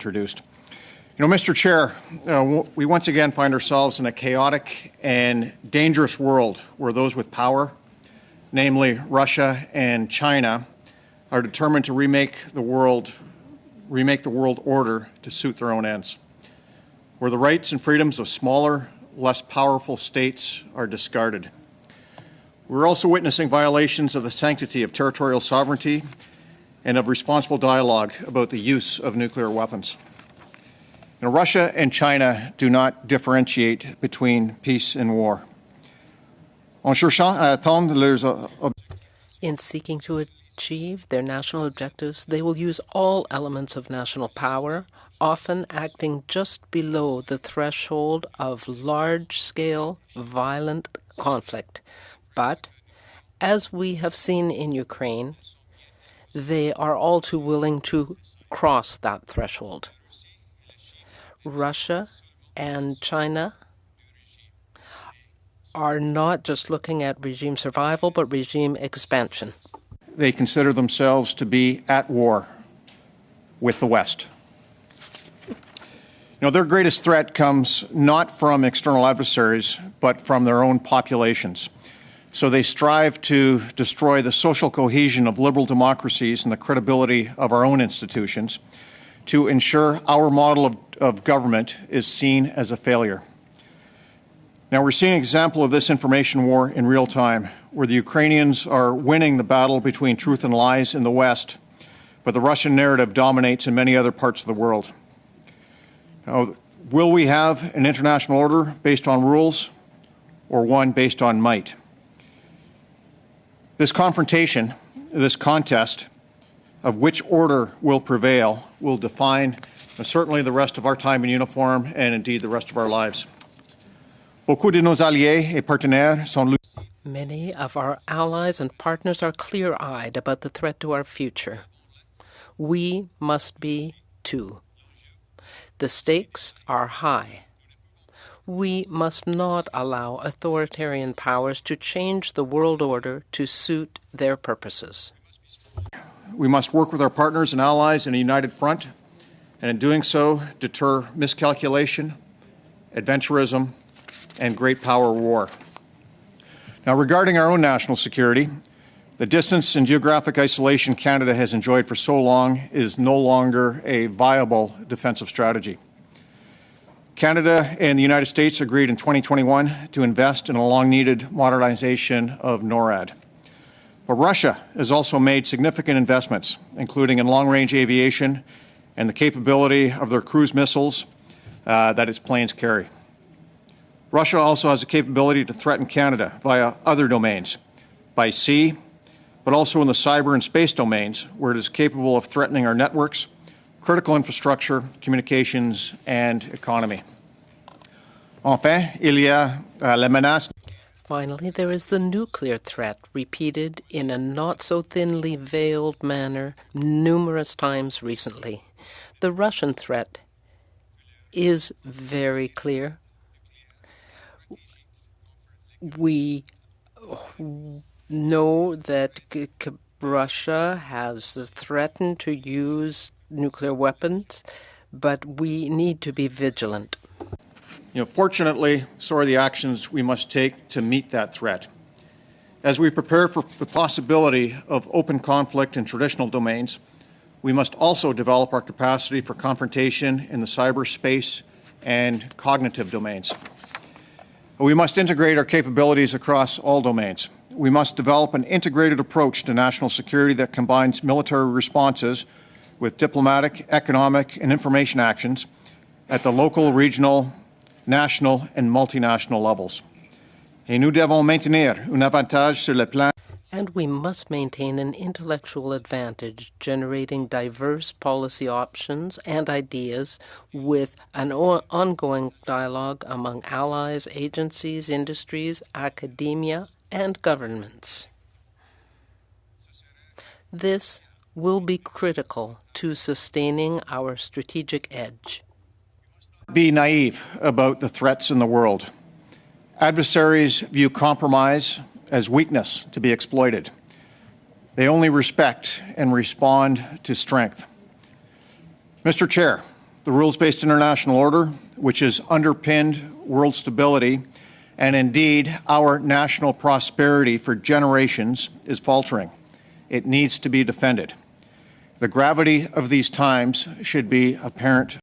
Introduced. Mr. Chair, we once again find ourselves in a chaotic and dangerous world where those with power, namely Russia and China, are determined to remake the world order to suit their own ends, where the rights and freedoms of smaller, less powerful states are discarded. We're also witnessing violations of the sanctity of territorial sovereignty and of responsible dialogue about the use of nuclear weapons. Russia and China do not differentiate between peace and war. In seeking to achieve their national objectives, they will use all elements of national power, often acting just below the threshold of large-scale violent conflict. But, as we have seen in Ukraine, they are all too willing to cross that threshold. Russia and China are not just looking at regime survival, but regime expansion. They consider themselves to be at war with the West. Their greatest threat comes not from external adversaries, but from their own populations. So they strive to destroy the social cohesion of liberal democracies and the credibility of our own institutions to ensure our model of government is seen as a failure. Now, we're seeing an example of this information war in real time, where the Ukrainians are winning the battle between truth and lies in the West, but the Russian narrative dominates in many other parts of the world. Now, will we have an international order based on rules or one based on might? This confrontation, this contest of which order will prevail will define certainly the rest of our time in uniform and indeed the rest of our lives. Many of our allies and partners are clear-eyed about the threat to our future. We must be too. The stakes are high. We must not allow authoritarian powers to change the world order to suit their purposes. We must work with our partners and allies in a united front, and in doing so, deter miscalculation, adventurism, and great power war. Now, regarding our own national security, the distance and geographic isolation Canada has enjoyed for so long is no longer a viable defensive strategy. Canada and the United States agreed in 2021 to invest in a long-needed modernization of NORAD. But Russia has also made significant investments, including in long-range aviation and the capability of their cruise missiles that its planes carry. Russia also has the capability to threaten Canada via other domains, by sea, but also in the cyber and space domains, where it is capable of threatening our networks, critical infrastructure, communications, and economy. Enfin, il y a la menace. Finally, there is the nuclear threat, repeated in a not-so-thinly veiled manner numerous times recently. The Russian threat is very clear. We know that Russia has threatened to use nuclear weapons, but we need to be vigilant. Fortunately, so are the actions we must take to meet that threat. As we prepare for the possibility of open conflict in traditional domains, we must also develop our capacity for confrontation in the cyberspace and cognitive domains. We must integrate our capabilities across all domains. We must develop an integrated approach to national security that combines military responses with diplomatic, economic, and information actions at the local, regional, national, and multinational levels. Et nous devons maintenir un avantage sur le plan. And we must maintain an intellectual advantage, generating diverse policy options and ideas with an ongoing dialogue among allies, agencies, industries, academia, and governments. This will be critical to sustaining our strategic edge. Be naive about the threats in the world. Adversaries view compromise as weakness to be exploited. They only respect and respond to strength. Mr. Chair, The rules-based international order, which has underpinned world stability and indeed our national prosperity for generations, is faltering. It needs to be defended. The gravity of these times should be apparent